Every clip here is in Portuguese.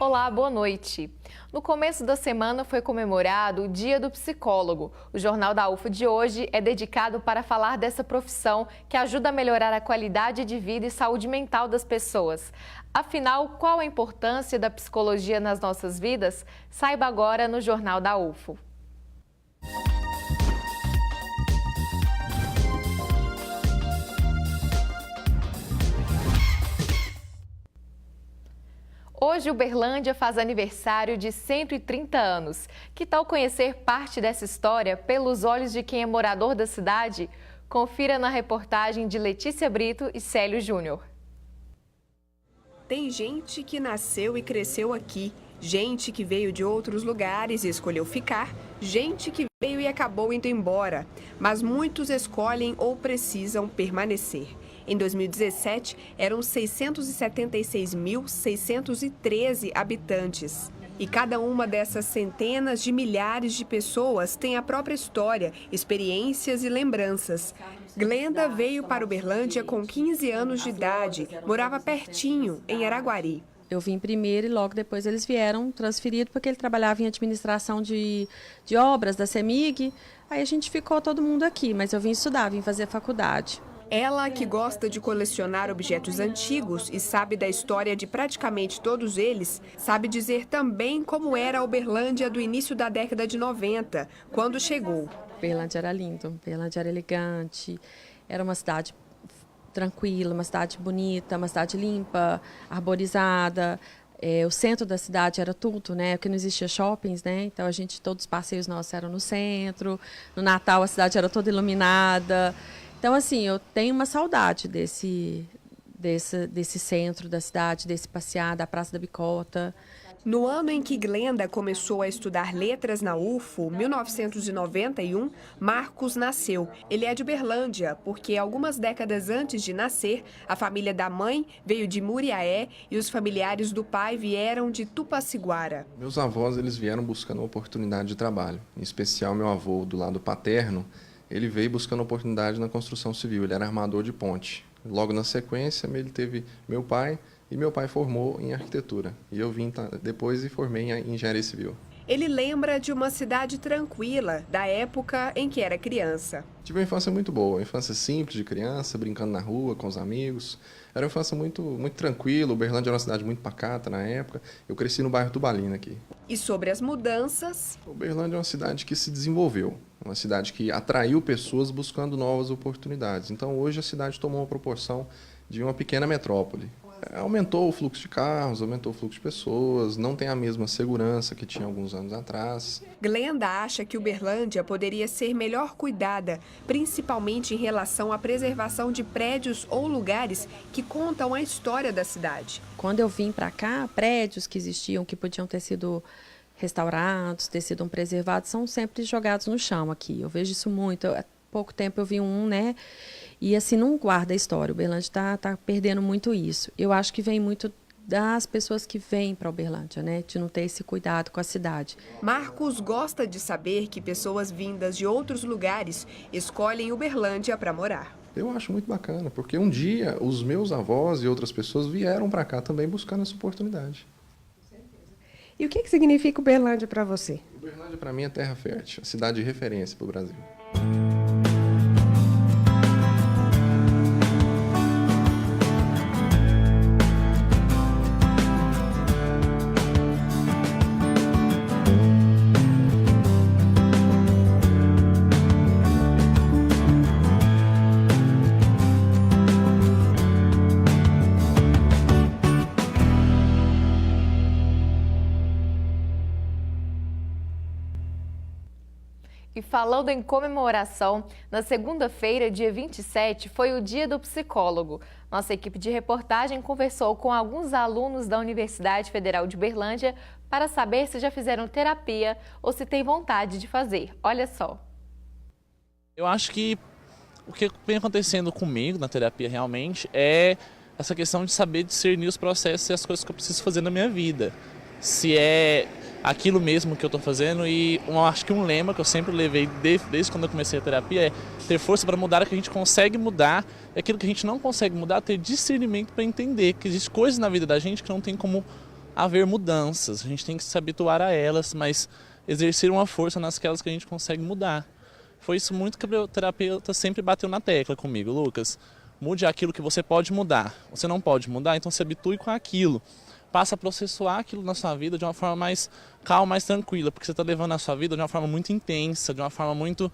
Olá, boa noite. No começo da semana foi comemorado o Dia do Psicólogo. O Jornal da UFO de hoje é dedicado para falar dessa profissão que ajuda a melhorar a qualidade de vida e saúde mental das pessoas. Afinal, qual a importância da psicologia nas nossas vidas? Saiba agora no Jornal da UFO. Hoje, Uberlândia faz aniversário de 130 anos. Que tal conhecer parte dessa história pelos olhos de quem é morador da cidade? Confira na reportagem de Letícia Brito e Célio Júnior. Tem gente que nasceu e cresceu aqui, gente que veio de outros lugares e escolheu ficar, gente que veio e acabou indo embora. Mas muitos escolhem ou precisam permanecer. Em 2017, eram 676.613 habitantes. E cada uma dessas centenas de milhares de pessoas tem a própria história, experiências e lembranças. Glenda veio para Uberlândia com 15 anos de idade, morava pertinho, em Araguari. Eu vim primeiro e logo depois eles vieram transferido porque ele trabalhava em administração de obras da CEMIG. Aí a gente ficou todo mundo aqui, mas eu vim estudar, vim fazer faculdade. Ela, que gosta de colecionar objetos antigos e sabe da história de praticamente todos eles, sabe dizer também como era a Uberlândia do início da década de 90, quando chegou. Uberlândia era lindo, Uberlândia era elegante, era uma cidade tranquila, uma cidade bonita, uma cidade limpa, arborizada. O centro da cidade era tudo, né? Porque não existia shoppings, né? Então todos os passeios nossos eram no centro. No Natal a cidade era toda iluminada. Então, assim, eu tenho uma saudade desse centro da cidade, desse passear, da Praça da Bicota. No ano em que Glenda começou a estudar letras na UFO, 1991, Marcos nasceu. Ele é de Uberlândia, porque algumas décadas antes de nascer, a família da mãe veio de Muriaé e os familiares do pai vieram de Tupaciguara. Meus avós, eles vieram buscando oportunidade de trabalho. Em especial, meu avô, do lado paterno, ele veio buscando oportunidade na construção civil. Ele era armador de ponte. Logo na sequência, ele teve meu pai, e meu pai formou em arquitetura. E eu vim depois e formei em engenharia civil. Ele lembra de uma cidade tranquila, da época em que era criança. Tive uma infância muito boa, uma infância simples de criança, brincando na rua com os amigos. Era uma infância muito tranquila. Uberlândia era uma cidade muito pacata na época. Eu cresci no bairro Tubalina aqui. E sobre as mudanças? Uberlândia é uma cidade que se desenvolveu, uma cidade que atraiu pessoas buscando novas oportunidades. Então hoje a cidade tomou uma proporção de uma pequena metrópole. Aumentou o fluxo de carros, aumentou o fluxo de pessoas, não tem a mesma segurança que tinha alguns anos atrás. Glenda acha que Uberlândia poderia ser melhor cuidada, principalmente em relação à preservação de prédios ou lugares que contam a história da cidade. Quando eu vim para cá, prédios que existiam, que podiam ter sido restaurados, ter sido preservados, são sempre jogados no chão aqui. Eu vejo isso muito. Há pouco tempo eu vi né? E assim, não guarda a história. O Uberlândia está perdendo muito isso. Eu acho que vem muito das pessoas que vêm para Uberlândia, né? De não ter esse cuidado com a cidade. Marcos gosta de saber que pessoas vindas de outros lugares escolhem Uberlândia para morar. Eu acho muito bacana, porque um dia os meus avós e outras pessoas vieram para cá também buscando essa oportunidade. E o que significa Uberlândia para você? Uberlândia para mim é terra fértil, a cidade de referência para o Brasil. E falando em comemoração, na segunda-feira, dia 27, foi o Dia do Psicólogo. Nossa equipe de reportagem conversou com alguns alunos da Universidade Federal de Uberlândia para saber se já fizeram terapia ou se têm vontade de fazer. Olha só. Eu acho que o que vem acontecendo comigo na terapia realmente é essa questão de saber discernir os processos e as coisas que eu preciso fazer na minha vida. Se é aquilo mesmo que eu estou fazendo, e acho que um lema que eu sempre levei desde quando eu comecei a terapia é ter força para mudar o que a gente consegue mudar, e aquilo que a gente não consegue mudar, ter discernimento para entender que existem coisas na vida da gente que não tem como haver mudanças, a gente tem que se habituar a elas, mas exercer uma força nasquelas que a gente consegue mudar. Foi isso muito que o terapeuta sempre bateu na tecla comigo, Lucas. Mude aquilo que você pode mudar. Você não pode mudar, então se habitue com aquilo. Passa a processuar aquilo na sua vida de uma forma mais calma, mais tranquila, porque você está levando a sua vida de uma forma muito intensa, de uma forma muito...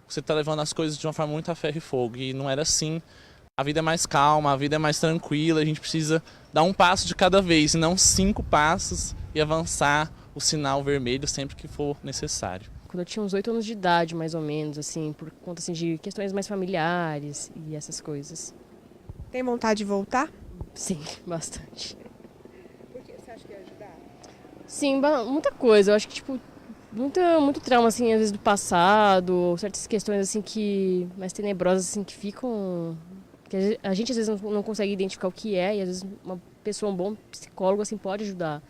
Você está levando as coisas de uma forma muito a ferro e fogo, e não era assim. A vida é mais calma, a vida é mais tranquila, a gente precisa dar um passo de cada vez, e não 5 passos, e avançar o sinal vermelho sempre que for necessário. Quando eu tinha uns 8 anos de idade, mais ou menos, assim, por conta assim, de questões mais familiares e essas coisas. Tem vontade de voltar? Sim, bastante. Por que você acha que ia ajudar? Sim, muita coisa. Eu acho que, tipo, muito trauma, assim, às vezes do passado, certas questões, assim, mais tenebrosas, assim, que ficam... Que a gente, às vezes, não consegue identificar o que é, e, às vezes, uma pessoa, um bom psicólogo, assim, pode ajudar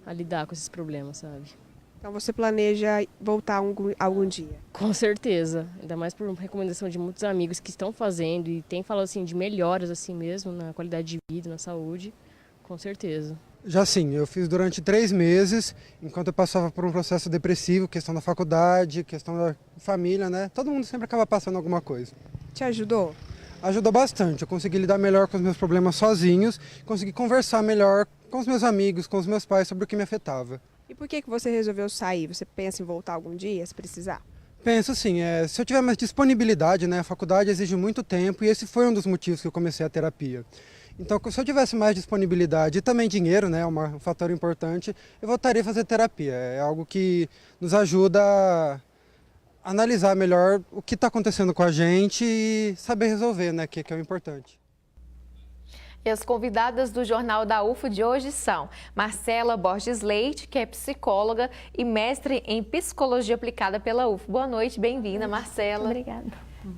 a lidar com esses problemas, sabe? Então você planeja voltar algum dia? Com certeza, ainda mais por recomendação de muitos amigos que estão fazendo e têm falado assim de melhoras assim mesmo na qualidade de vida, na saúde, com certeza. Já sim, eu fiz durante 3 meses, enquanto eu passava por um processo depressivo, questão da faculdade, questão da família, né? Todo mundo sempre acaba passando alguma coisa. Te ajudou? Ajudou bastante, eu consegui lidar melhor com os meus problemas sozinhos, consegui conversar melhor com os meus amigos, com os meus pais sobre o que me afetava. E por que você resolveu sair? Você pensa em voltar algum dia, se precisar? Penso sim, se eu tiver mais disponibilidade, né, a faculdade exige muito tempo e esse foi um dos motivos que eu comecei a terapia. Então, se eu tivesse mais disponibilidade e também dinheiro, né, um fator importante, eu voltaria a fazer terapia. É algo que nos ajuda a analisar melhor o que está acontecendo com a gente e saber resolver, né, que é o importante. E as convidadas do Jornal da UFO de hoje são Marcela Borges Leite, que é psicóloga e mestre em psicologia aplicada pela UFO. Boa noite, bem-vinda, Marcela. Obrigada.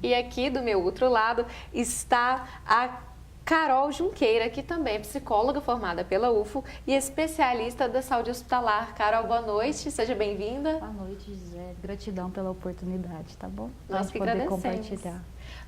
E aqui do meu outro lado está a Carol Junqueira, que também é psicóloga formada pela UFO e especialista da saúde hospitalar. Carol, boa noite, seja bem-vinda. Boa noite, Gisele. Gratidão pela oportunidade, tá bom? Nós que poder agradecemos. compartilhar.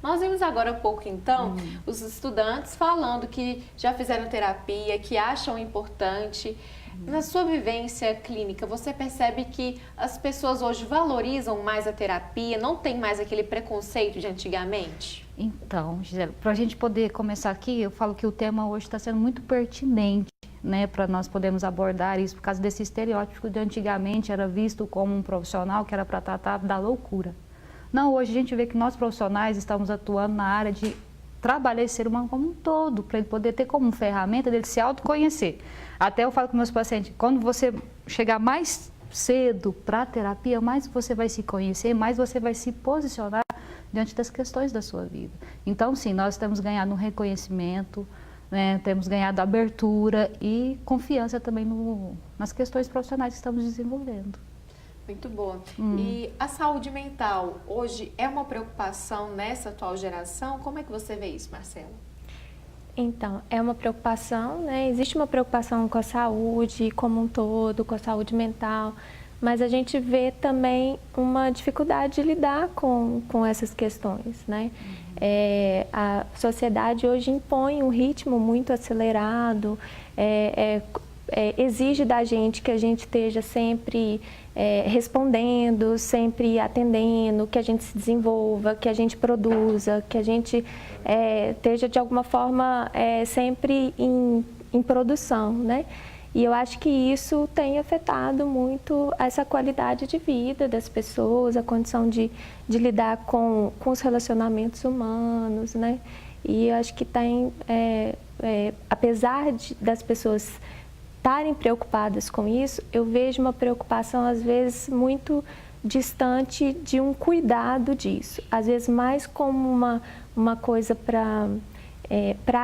Nós vimos agora há pouco, então, os estudantes falando que já fizeram terapia, que acham importante. Na sua vivência clínica, você percebe que as pessoas hoje valorizam mais a terapia, não tem mais aquele preconceito de antigamente? Então, Gisele, para a gente poder começar aqui, eu falo que o tema hoje está sendo muito pertinente, né, para nós podermos abordar isso, por causa desse estereótipo de antigamente era visto como um profissional que era para tratar da loucura. Não, hoje a gente vê que nós profissionais estamos atuando na área de trabalhar esse ser humano como um todo, para ele poder ter como ferramenta dele se autoconhecer. Até eu falo com meus pacientes, quando você chegar mais cedo para a terapia, mais você vai se conhecer, mais você vai se posicionar diante das questões da sua vida. Então, sim, nós temos ganhado um reconhecimento, né, temos ganhado abertura e confiança também nas questões profissionais que estamos desenvolvendo. Muito boa. E a saúde mental hoje é uma preocupação nessa atual geração? Como é que você vê isso, Marcela? Então, é uma preocupação, né? Existe uma preocupação com a saúde como um todo, com a saúde mental, mas a gente vê também uma dificuldade de lidar com essas questões, né? A sociedade hoje impõe um ritmo muito acelerado, exige da gente que a gente esteja sempre respondendo, sempre atendendo, que a gente se desenvolva, que a gente produza, que a gente esteja de alguma forma sempre em produção, né? E eu acho que isso tem afetado muito essa qualidade de vida das pessoas, a condição de lidar com os relacionamentos humanos, né? E eu acho que tem, apesar das pessoas estarem preocupadas com isso, eu vejo uma preocupação, às vezes, muito distante de um cuidado disso. Às vezes, mais como uma coisa para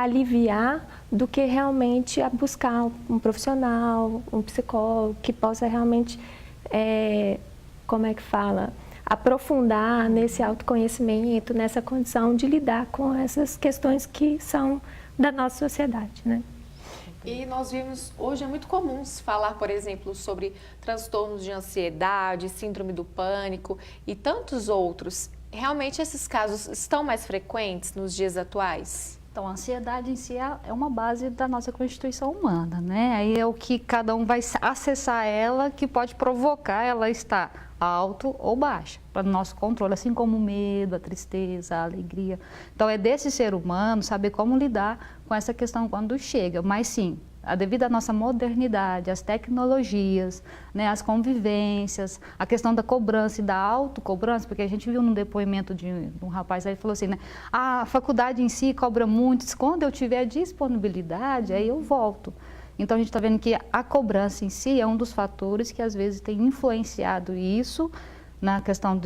aliviar do que realmente a buscar um profissional, um psicólogo que possa realmente, aprofundar nesse autoconhecimento, nessa condição de lidar com essas questões que são da nossa sociedade, né? E nós vimos, hoje é muito comum se falar, por exemplo, sobre transtornos de ansiedade, síndrome do pânico e tantos outros. Realmente esses casos estão mais frequentes nos dias atuais? Então, a ansiedade em si é uma base da nossa constituição humana, né? Aí é o que cada um vai acessar ela que pode provocar ela estar alto ou baixa, para o nosso controle, assim como o medo, a tristeza, a alegria. Então, é desse ser humano saber como lidar com essa questão quando chega. Mas sim, devido à nossa modernidade, às tecnologias, né, as convivências, a questão da cobrança e da autocobrança, porque a gente viu num depoimento de um rapaz, aí ele falou assim, né, a faculdade em si cobra muito, quando eu tiver disponibilidade, aí eu volto. Então, a gente está vendo que a cobrança em si é um dos fatores que, às vezes, tem influenciado isso na questão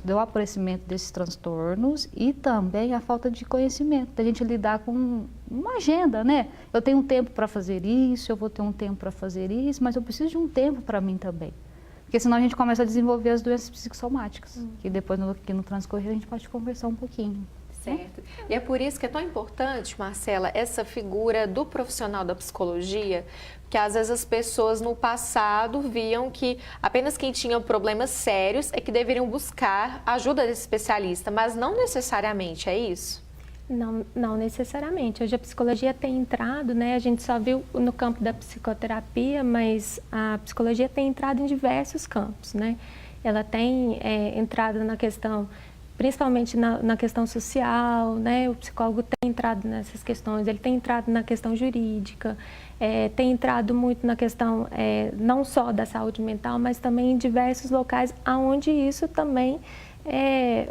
do aparecimento desses transtornos e também a falta de conhecimento, da gente lidar com uma agenda, né? Eu tenho um tempo para fazer isso, eu vou ter um tempo para fazer isso, mas eu preciso de um tempo para mim também. Porque senão a gente começa a desenvolver as doenças psicossomáticas, que depois aqui no transcorrer a gente pode conversar um pouquinho. Certo. E é por isso que é tão importante, Marcela, essa figura do profissional da psicologia, porque às vezes as pessoas no passado viam que apenas quem tinha problemas sérios é que deveriam buscar a ajuda desse especialista, mas não necessariamente, é isso? Não necessariamente. Hoje a psicologia tem entrado, né? A gente só viu no campo da psicoterapia, mas a psicologia tem entrado em diversos campos, né? Ela tem entrado na questão, principalmente na questão social, né? O psicólogo tem entrado nessas questões, ele tem entrado na questão jurídica, tem entrado muito na questão não só da saúde mental, mas também em diversos locais onde isso também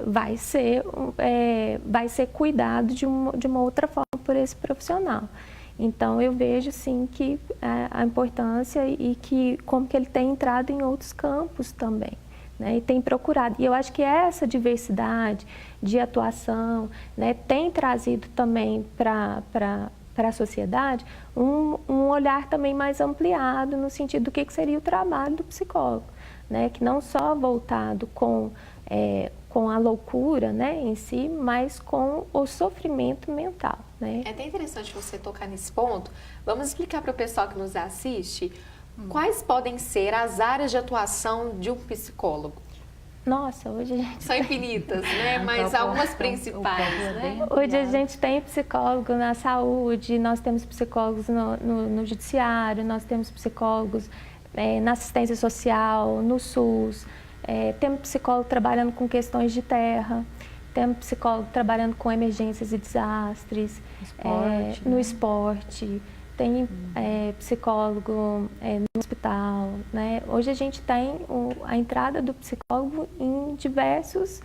vai ser cuidado de uma outra forma por esse profissional. Então, eu vejo, sim, que a importância e que como que ele tem entrado em outros campos também, né, e tem procurado. E eu acho que essa diversidade de atuação, né, tem trazido também para a sociedade um olhar também mais ampliado no sentido do que seria o trabalho do psicólogo, né, que não só voltado com a loucura, né, em si, mas com o sofrimento mental, né? É até interessante você tocar nesse ponto. Vamos explicar para o pessoal que nos assiste quais podem ser as áreas de atuação de um psicólogo. Nossa, hoje a gente... São infinitas, né? Mas algumas principais, né? Hoje a gente tem psicólogo na saúde, nós temos psicólogos no judiciário, nós temos psicólogos na assistência social, no SUS, temos psicólogo trabalhando com questões de terra, temos psicólogo trabalhando com emergências e desastres, no esporte, tem psicólogo no hospital, né? Hoje a gente tem a entrada do psicólogo em diversos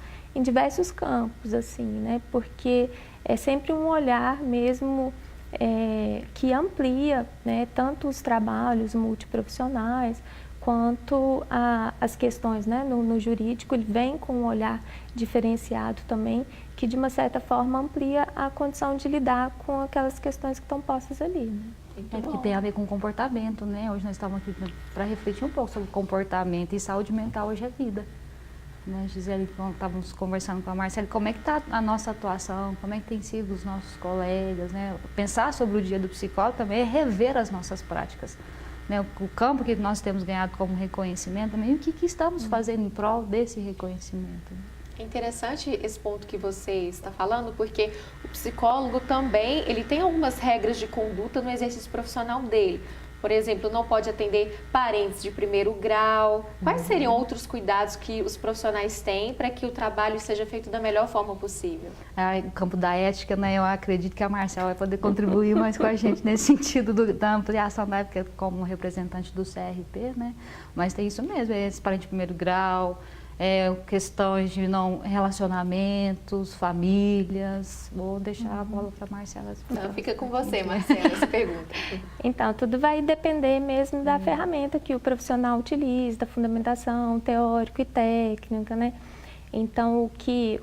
campos, assim, né? Porque é sempre um olhar mesmo que amplia, né, tanto os trabalhos multiprofissionais quanto as questões, né, no jurídico. Ele vem com um olhar diferenciado também, que de uma certa forma amplia a condição de lidar com aquelas questões que estão postas ali, né? Que tem a ver com comportamento, né? Hoje nós estamos aqui para refletir um pouco sobre comportamento e saúde mental hoje é vida. Né, Gisele, estávamos conversando com a Marcela, como é que está a nossa atuação, como é que tem sido os nossos colegas, né? Pensar sobre o dia do psicólogo também é rever as nossas práticas. Né, o campo que nós temos ganhado como reconhecimento também, o que estamos fazendo em prol desse reconhecimento. É interessante esse ponto que você está falando, porque o psicólogo também, ele tem algumas regras de conduta no exercício profissional dele. Por exemplo, não pode atender parentes de primeiro grau. Quais seriam outros cuidados que os profissionais têm para que o trabalho seja feito da melhor forma possível? No campo da ética, né, eu acredito que a Marcela vai poder contribuir mais com a gente nesse sentido da ampliação da ética como representante do CRP, né? Mas tem isso mesmo, esse parente de primeiro grau, questões de relacionamentos, famílias. Vou deixar a bola para a Marcela. Não, fica com você, Marcela, essa pergunta. Então, tudo vai depender mesmo da ferramenta que o profissional utiliza, da fundamentação teórica e técnica, né? Então,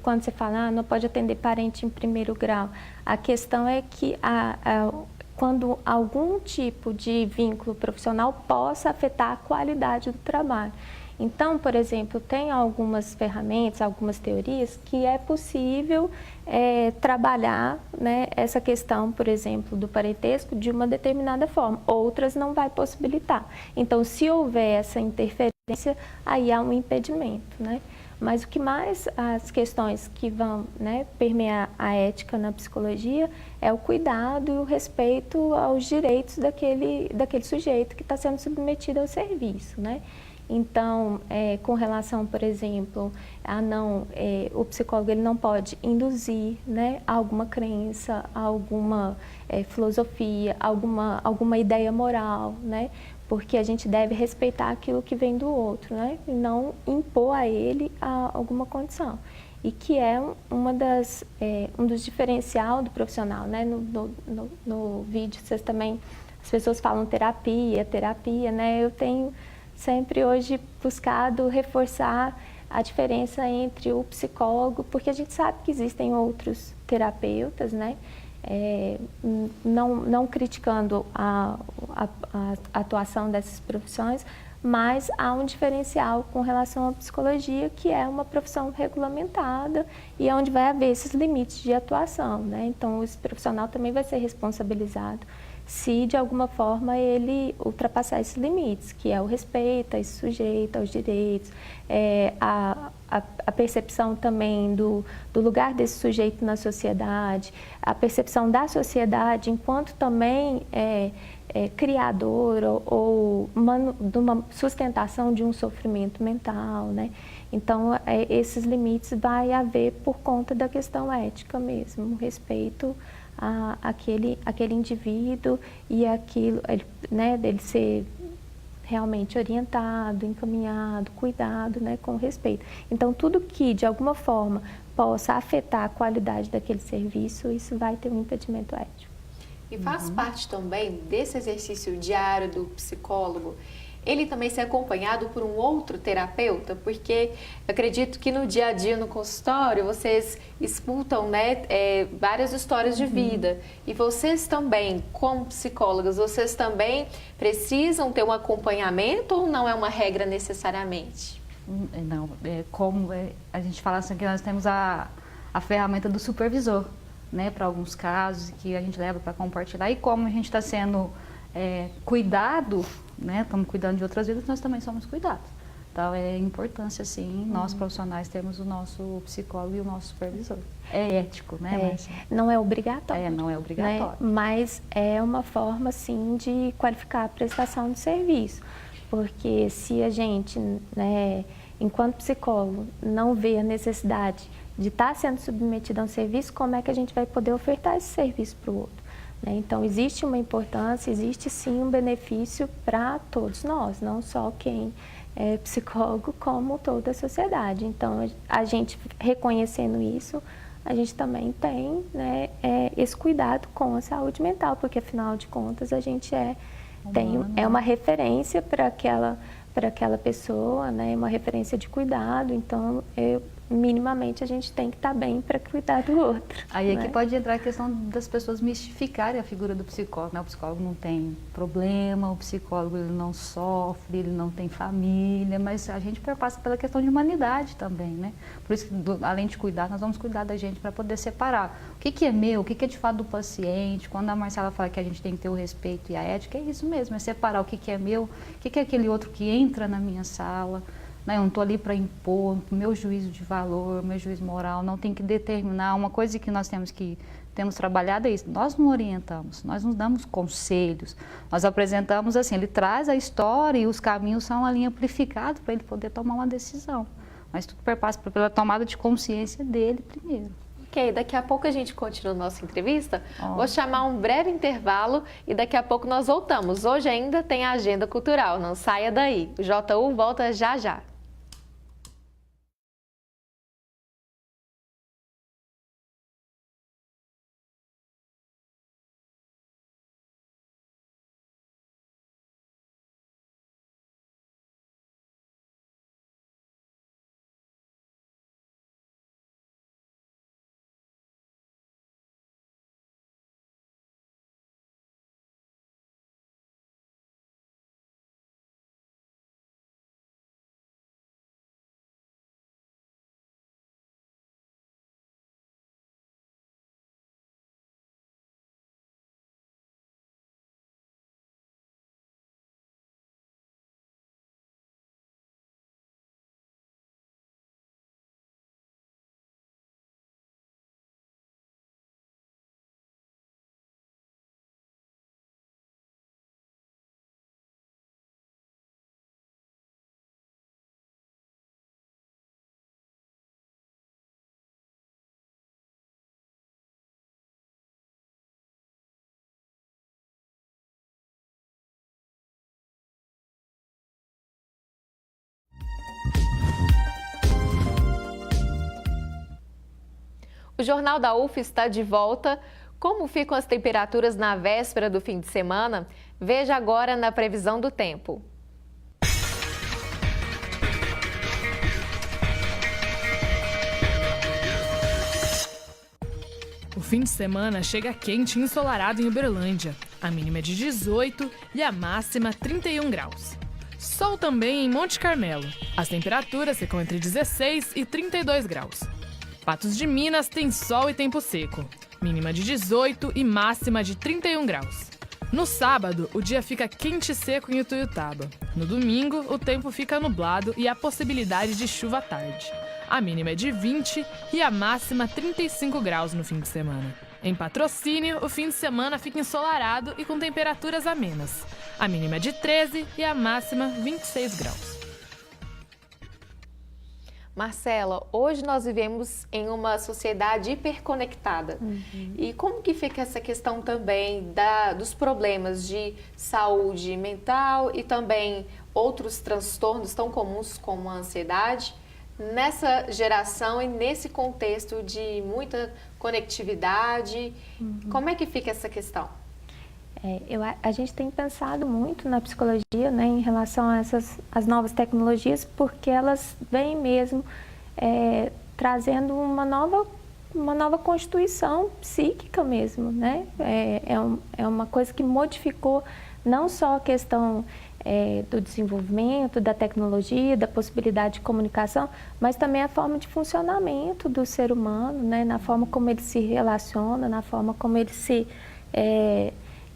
quando você fala, não pode atender parente em primeiro grau, a questão é que quando algum tipo de vínculo profissional possa afetar a qualidade do trabalho. Então, por exemplo, tem algumas ferramentas, algumas teorias que é possível trabalhar, né, essa questão, por exemplo, do parentesco de uma determinada forma. Outras não vai possibilitar. Então, se houver essa interferência, aí há um impedimento, né? Mas o que mais, as questões que vão, né, permear a ética na psicologia é o cuidado e o respeito aos direitos daquele sujeito que está sendo submetido ao serviço, né? Então, com relação, por exemplo, o psicólogo ele não pode induzir, né, a alguma crença, a alguma filosofia, alguma ideia moral, né? Porque a gente deve respeitar aquilo que vem do outro, né? E não impor a ele alguma condição. E que é um dos diferencial do profissional, né? No vídeo, as pessoas falam terapia, né? Eu tenho sempre hoje buscado reforçar a diferença entre o psicólogo, porque a gente sabe que existem outros terapeutas, né? Não criticando a atuação dessas profissões, mas há um diferencial com relação à psicologia, que é uma profissão regulamentada e é onde vai haver esses limites de atuação, né? Então, esse profissional também vai ser responsabilizado se, de alguma forma, ele ultrapassar esses limites, que é o respeito a esse sujeito, aos direitos, a percepção também do lugar desse sujeito na sociedade, a percepção da sociedade enquanto também criador ou de uma sustentação de um sofrimento mental, né? Então, esses limites vai haver por conta da questão ética mesmo, o respeito aquele indivíduo e aquilo, né, dele ser realmente orientado, encaminhado, cuidado, né, com respeito. Então, tudo que, de alguma forma, possa afetar a qualidade daquele serviço, isso vai ter um impedimento ético. E faz parte também desse exercício diário do psicólogo ele também ser acompanhado por um outro terapeuta, porque eu acredito que no dia a dia, no consultório, vocês escutam, né, várias histórias de vida. E vocês também, como psicólogas, vocês também precisam ter um acompanhamento ou não é uma regra necessariamente? Não, como a gente fala assim, que nós temos a ferramenta do supervisor, né, para alguns casos que a gente leva para compartilhar. E como a gente está sendo cuidado, né, estamos cuidando de outras vidas, nós também somos cuidados. Então, é importância, sim, nós profissionais temos o nosso psicólogo e o nosso supervisor. É ético, né, Márcia? Não é obrigatório. Não é obrigatório. Né? Mas é uma forma, sim, de qualificar a prestação de serviço. Porque se a gente, né, enquanto psicólogo, não vê a necessidade de estar sendo submetido a um serviço, como é que a gente vai poder ofertar esse serviço para o outro? Então, existe uma importância, existe sim um benefício para todos nós, não só quem é psicólogo, como toda a sociedade. Então, a gente reconhecendo isso, a gente também tem, né, esse cuidado com a saúde mental, porque, afinal de contas, a gente é uma referência para aquela pessoa, né, uma referência de cuidado. Então, minimamente a gente tem que estar bem para cuidar do outro. Aí é né? que pode entrar a questão das pessoas mistificarem a figura do psicólogo, né? O psicólogo não tem problema, o psicólogo ele não sofre, ele não tem família, mas a gente passa pela questão de humanidade também, né? Por isso que, além de cuidar, nós vamos cuidar da gente para poder separar o que é meu, o que é de fato do paciente. Quando a Marcela fala que a gente tem que ter o respeito e a ética, é isso mesmo, é separar o que é meu, o que é aquele outro que entra na minha sala. Eu não estou ali para impor meu juízo de valor, meu juízo moral, não tem que determinar. Uma coisa que nós temos trabalhado é isso, nós não orientamos, nós não damos conselhos, nós apresentamos assim, ele traz a história e os caminhos são ali amplificados para ele poder tomar uma decisão. Mas tudo perpassa pela tomada de consciência dele primeiro. Ok, daqui a pouco a gente continua a nossa entrevista. Vou chamar um breve intervalo e daqui a pouco nós voltamos. Hoje ainda tem a agenda cultural, não saia daí. O JU volta já já. Jornal da UF está de volta. Como ficam as temperaturas na véspera do fim de semana? Veja agora na previsão do tempo. O fim de semana chega quente e ensolarado em Uberlândia. A mínima é de 18 e a máxima 31 graus. Sol também em Monte Carmelo. As temperaturas ficam entre 16 e 32 graus. Patos de Minas tem sol e tempo seco. Mínima de 18 e máxima de 31 graus. No sábado, o dia fica quente e seco em Utuiutaba. No domingo, o tempo fica nublado e há possibilidade de chuva à tarde. A mínima é de 20 e a máxima 35 graus no fim de semana. Em Patrocínio, o fim de semana fica ensolarado e com temperaturas amenas. A mínima é de 13 e a máxima 26 graus. Marcela, hoje nós vivemos em uma sociedade hiperconectada. E como que fica essa questão também dos problemas de saúde mental e também outros transtornos tão comuns como a ansiedade nessa geração e nesse contexto de muita conectividade? Como é que fica essa questão? A gente tem pensado muito na psicologia, né, em relação a as novas tecnologias, porque elas vêm mesmo trazendo uma nova constituição psíquica mesmo, né? É uma coisa que modificou não só a questão do desenvolvimento, da tecnologia, da possibilidade de comunicação, mas também a forma de funcionamento do ser humano, né, na forma como ele se relaciona, na forma como ele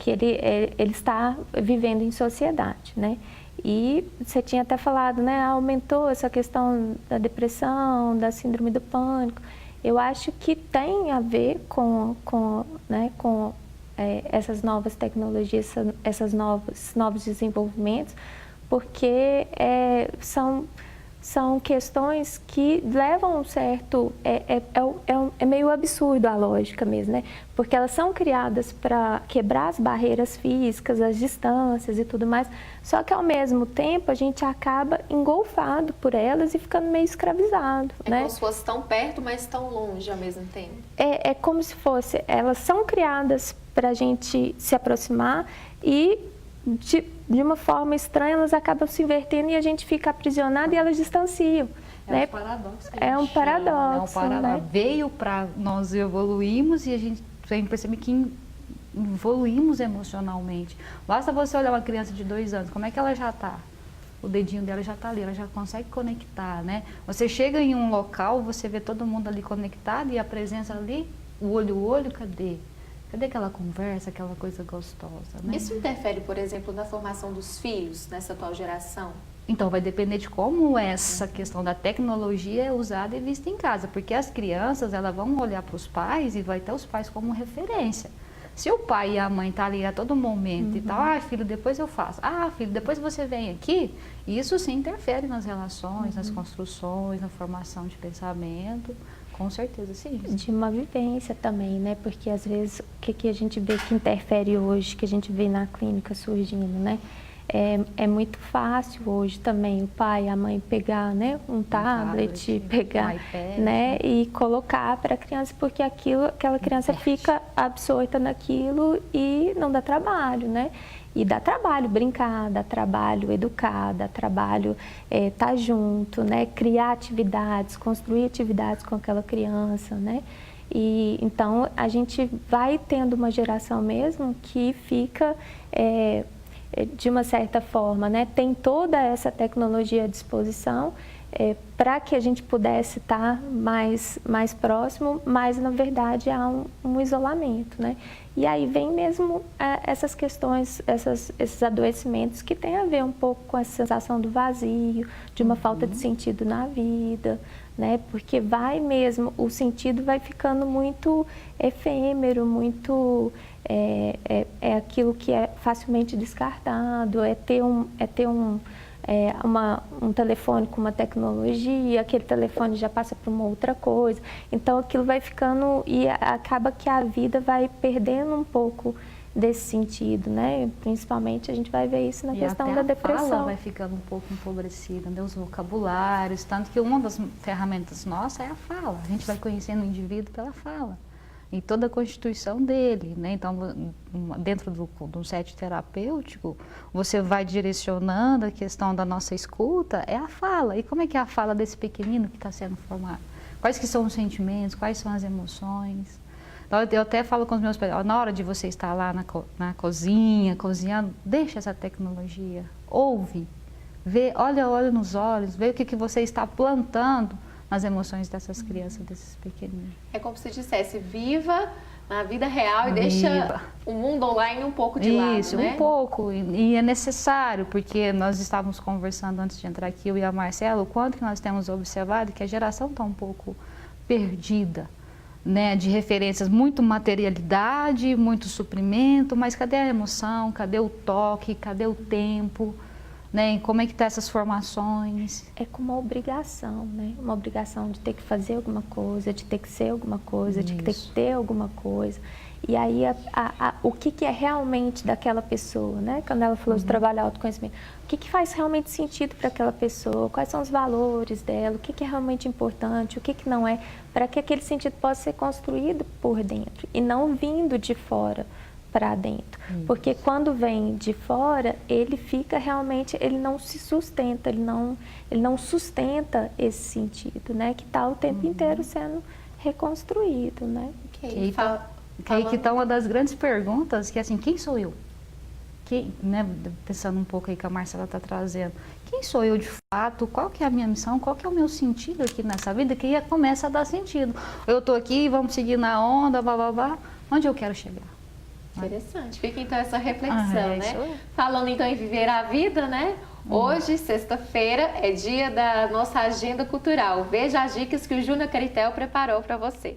ele está vivendo em sociedade, né? E você tinha até falado, né, aumentou essa questão da depressão, da síndrome do pânico. Eu acho que tem a ver com essas novas tecnologias, esses novos desenvolvimentos, porque são questões que levam um certo... É meio absurdo a lógica mesmo, né? Porque elas são criadas para quebrar as barreiras físicas, as distâncias e tudo mais, só que ao mesmo tempo a gente acaba engolfado por elas e ficando meio escravizado, né? Como se fosse tão perto, mas tão longe ao mesmo tempo. É como se fosse... Elas são criadas para a gente se aproximar e... De uma forma estranha, elas acabam se invertendo e a gente fica aprisionado e elas distanciam. Um paradoxo. É um paradoxo. Né? Veio para nós evoluirmos e a gente tem que perceber que evoluímos emocionalmente. Basta você olhar uma criança de 2 anos, como é que ela já está? O dedinho dela já está ali, ela já consegue conectar, né? Você chega em um local, você vê todo mundo ali conectado e a presença ali, o olho a olho, cadê? Cadê aquela conversa, aquela coisa gostosa, né? Isso interfere, por exemplo, na formação dos filhos nessa atual geração? Então, vai depender de como essa questão da tecnologia é usada e vista em casa. Porque as crianças, elas vão olhar para os pais e vai ter os pais como referência. Se o pai e a mãe estão ali a todo momento e tal, filho, depois eu faço. Filho, depois você vem aqui. Isso sim interfere nas relações, nas construções, na formação de pensamento. Com certeza, sim. De uma vivência também, né? Porque às vezes o que a gente vê que interfere hoje, que a gente vê na clínica surgindo, né? É muito fácil hoje também o pai e a mãe pegar, né, um tablet, pegar, iPad, né, e colocar para a criança, porque aquela criança fica absorta naquilo e não dá trabalho, né? E dá trabalho brincar, dá trabalho educar, dá trabalho estar junto, né? Criar atividades, construir atividades com aquela criança, né? E então a gente vai tendo uma geração mesmo que fica de uma certa forma, né? Tem toda essa tecnologia à disposição para que a gente pudesse estar mais próximo, mas na verdade há um isolamento, né? E aí vem mesmo essas questões, esses adoecimentos que têm a ver um pouco com essa sensação do vazio, de uma falta de sentido na vida, né? Porque o sentido vai ficando muito efêmero, muito aquilo que é facilmente descartado, ter um telefone com uma tecnologia, aquele telefone já passa para uma outra coisa. Então aquilo vai ficando e acaba que a vida vai perdendo um pouco desse sentido, né? Principalmente a gente vai ver isso na questão da depressão. A fala vai ficando um pouco empobrecida, né? Os vocabulários, tanto que uma das ferramentas nossas é a fala. A gente vai conhecendo o indivíduo pela fala e toda a constituição dele, né? Então, dentro do set terapêutico, você vai direcionando a questão da nossa escuta, é a fala. E como é que é a fala desse pequenino que está sendo formado? Quais que são os sentimentos, quais são as emoções? Então, eu até falo com os meus pais, na hora de você estar lá na cozinha, cozinhando, deixa essa tecnologia, ouve, vê, olha nos olhos, vê o que você está plantando nas emoções dessas crianças, desses pequeninos. É como se dissesse, viva na vida real e deixa o mundo online um pouco de lado, Isso, né? um pouco. E é necessário, porque nós estávamos conversando antes de entrar aqui, eu e a Marcela, o quanto que nós temos observado que a geração está um pouco perdida, né, de referências, muito materialidade, muito suprimento, mas cadê a emoção, cadê o toque, cadê o tempo, né, como é que tá essas formações? É como uma obrigação, né, uma obrigação de ter que fazer alguma coisa, de ter que ser alguma coisa, de ter que ter alguma coisa. E aí, o que é realmente daquela pessoa, né? Quando ela falou de trabalhar autoconhecimento, o que faz realmente sentido para aquela pessoa? Quais são os valores dela? O que é realmente importante? O que não é? Para que aquele sentido possa ser construído por dentro e não vindo de fora para dentro. Porque quando vem de fora, ele fica realmente, ele não se sustenta, ele não sustenta esse sentido, né? Que está o tempo inteiro sendo reconstruído, né? Okay. Aí que está uma das grandes perguntas, que é assim, quem sou eu? Né, pensando um pouco aí que a Marcela está trazendo, quem sou eu de fato? Qual que é a minha missão? Qual que é o meu sentido aqui nessa vida? Que já começa a dar sentido. Eu estou aqui, vamos seguir na onda, blá, blá, blá. Onde eu quero chegar? Interessante. Fica então essa reflexão, né? Falando então em viver a vida, né? Hoje, sexta-feira, é dia da nossa agenda cultural. Veja as dicas que o Júnior Caritel preparou para você.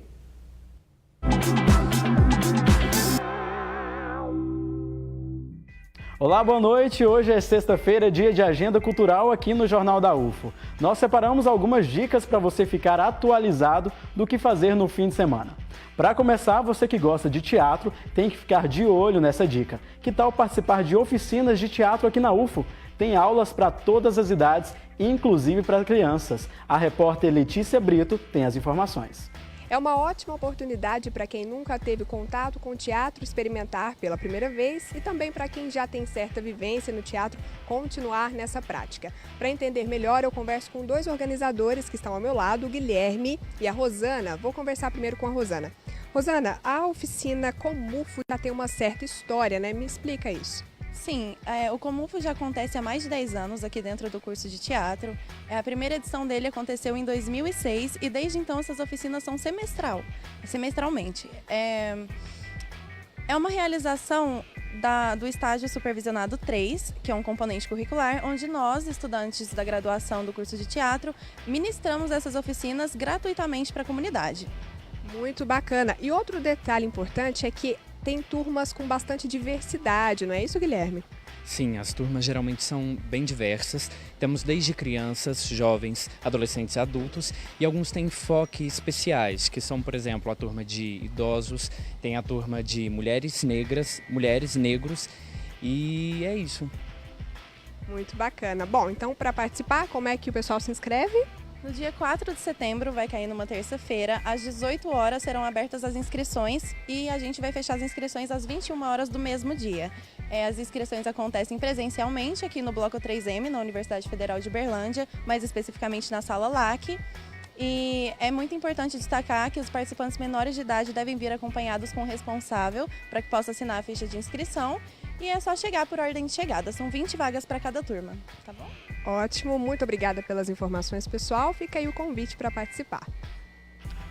Olá, boa noite. Hoje é sexta-feira, dia de agenda cultural aqui no Jornal da UFO. Nós separamos algumas dicas para você ficar atualizado do que fazer no fim de semana. Para começar, você que gosta de teatro tem que ficar de olho nessa dica. Que tal participar de oficinas de teatro aqui na UFO? Tem aulas para todas as idades, inclusive para crianças. A repórter Letícia Brito tem as informações. É uma ótima oportunidade para quem nunca teve contato com o teatro experimentar pela primeira vez e também para quem já tem certa vivência no teatro continuar nessa prática. Para entender melhor, eu converso com dois organizadores que estão ao meu lado, o Guilherme e a Rosana. Vou conversar primeiro com a Rosana. Rosana, a oficina Comufo já tem uma certa história, né? Me explica isso. Sim, o Comufo já acontece há mais de 10 anos aqui dentro do curso de teatro. A primeira edição dele aconteceu em 2006 e desde então essas oficinas são semestralmente. É uma realização do estágio supervisionado 3, que é um componente curricular, onde nós, estudantes da graduação do curso de teatro, ministramos essas oficinas gratuitamente para a comunidade. Muito bacana. E outro detalhe importante é que tem turmas com bastante diversidade, não é isso, Guilherme? Sim, as turmas geralmente são bem diversas. Temos desde crianças, jovens, adolescentes e adultos, e alguns têm enfoques especiais, que são, por exemplo, a turma de idosos, tem a turma de mulheres negras, mulheres negros, e é isso. Muito bacana. Bom, então para participar, como é que o pessoal se inscreve? No dia 4 de setembro, vai cair numa terça-feira, às 18 horas serão abertas as inscrições e a gente vai fechar as inscrições às 21 horas do mesmo dia. As inscrições acontecem presencialmente aqui no Bloco 3M, na Universidade Federal de Uberlândia, mais especificamente na Sala LAC. E é muito importante destacar que os participantes menores de idade devem vir acompanhados com o responsável para que possa assinar a ficha de inscrição. E é só chegar por ordem de chegada, são 20 vagas para cada turma, tá bom? Ótimo, muito obrigada pelas informações, pessoal. Fica aí o convite para participar.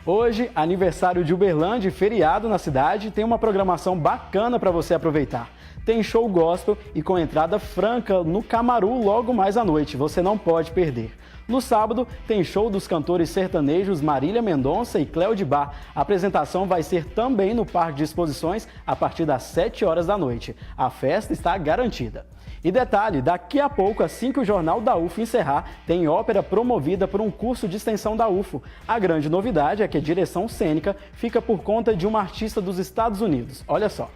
Hoje, aniversário de Uberlândia e feriado na cidade, tem uma programação bacana para você aproveitar. Tem show gospel e com entrada franca no Camaru logo mais à noite, você não pode perder. No sábado, tem show dos cantores sertanejos Marília Mendonça e Cléo de Bar. A apresentação vai ser também no Parque de Exposições a partir das 7 horas da noite. A festa está garantida. E detalhe, daqui a pouco, assim que o Jornal da UFO encerrar, tem ópera promovida por um curso de extensão da UFO. A grande novidade é que a direção cênica fica por conta de uma artista dos Estados Unidos. Olha só.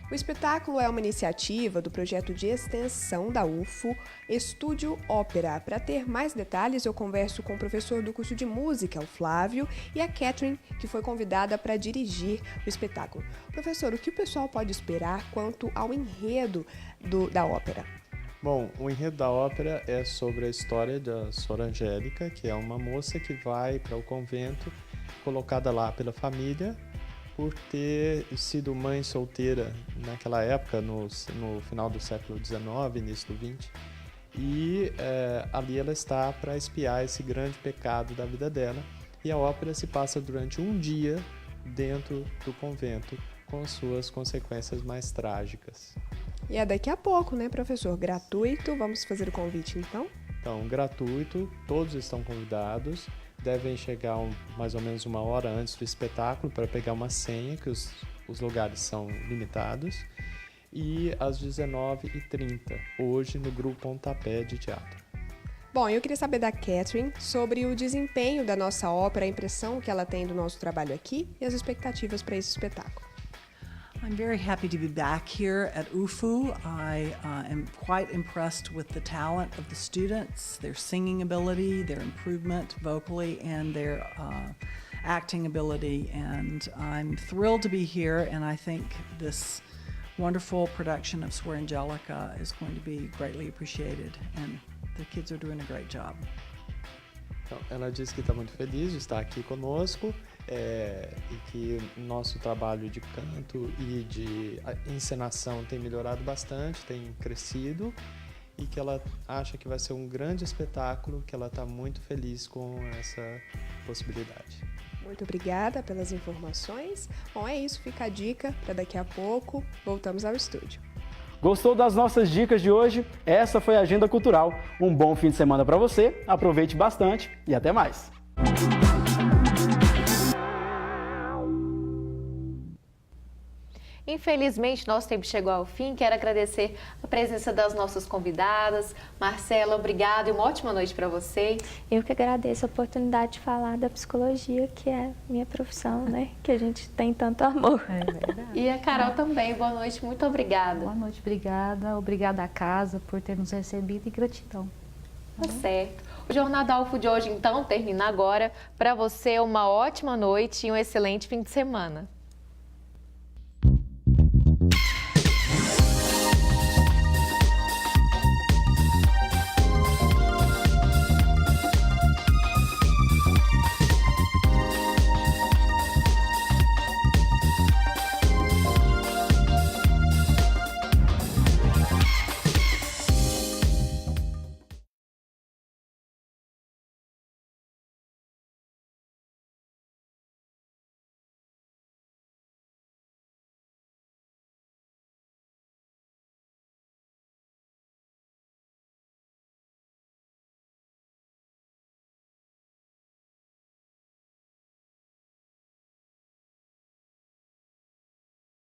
O espetáculo é uma iniciativa do projeto de extensão da UFO, Estúdio Ópera. Para ter mais detalhes, eu converso com o professor do curso de música, o Flávio, e a Catherine, que foi convidada para dirigir o espetáculo. Professor, o que o pessoal pode esperar quanto ao enredo da ópera? Bom, o enredo da ópera é sobre a história da Sora Angélica, que é uma moça que vai para o convento, colocada lá pela família, por ter sido mãe solteira naquela época, no final do século XIX, início do XX. E ali ela está para expiar esse grande pecado da vida dela. E a ópera se passa durante um dia dentro do convento, com suas consequências mais trágicas. E é daqui a pouco, né, professor? Gratuito. Vamos fazer o convite, então? Então, gratuito, todos estão convidados. Devem chegar mais ou menos 1 hora antes do espetáculo para pegar uma senha, que os lugares são limitados. E às 19h30, hoje no Grupo Pontapé de Teatro. Bom, eu queria saber da Catherine sobre o desempenho da nossa ópera, a impressão que ela tem do nosso trabalho aqui e as expectativas para esse espetáculo. I'm very happy to be back here at UFO. I am quite impressed with the talent of the students, their singing ability, their improvement vocally, and their acting ability. And I'm thrilled to be here, and I think this wonderful production of Swear Angelica is going to be greatly appreciated, and the kids are doing a great job. Então, ela disse que está muito feliz de estar aqui conosco e que nosso trabalho de canto e de encenação tem melhorado bastante, tem crescido e que ela acha que vai ser um grande espetáculo, que ela está muito feliz com essa possibilidade. Muito obrigada pelas informações. Bom, é isso, fica a dica para daqui a pouco. Voltamos ao estúdio. Gostou das nossas dicas de hoje? Essa foi a Agenda Cultural. Um bom fim de semana para você, aproveite bastante e até mais! Infelizmente, nosso tempo chegou ao fim. Quero agradecer a presença das nossas convidadas. Marcela, obrigada e uma ótima noite para você. Eu que agradeço a oportunidade de falar da psicologia, que é minha profissão, né? Que a gente tem tanto amor. É verdade. E a Carol também. Boa noite, muito obrigada. Boa noite, obrigada. Obrigada à casa por ter nos recebido e gratidão. Tá certo. O Jornal da UFO de hoje, então, termina agora. Para você, uma ótima noite e um excelente fim de semana.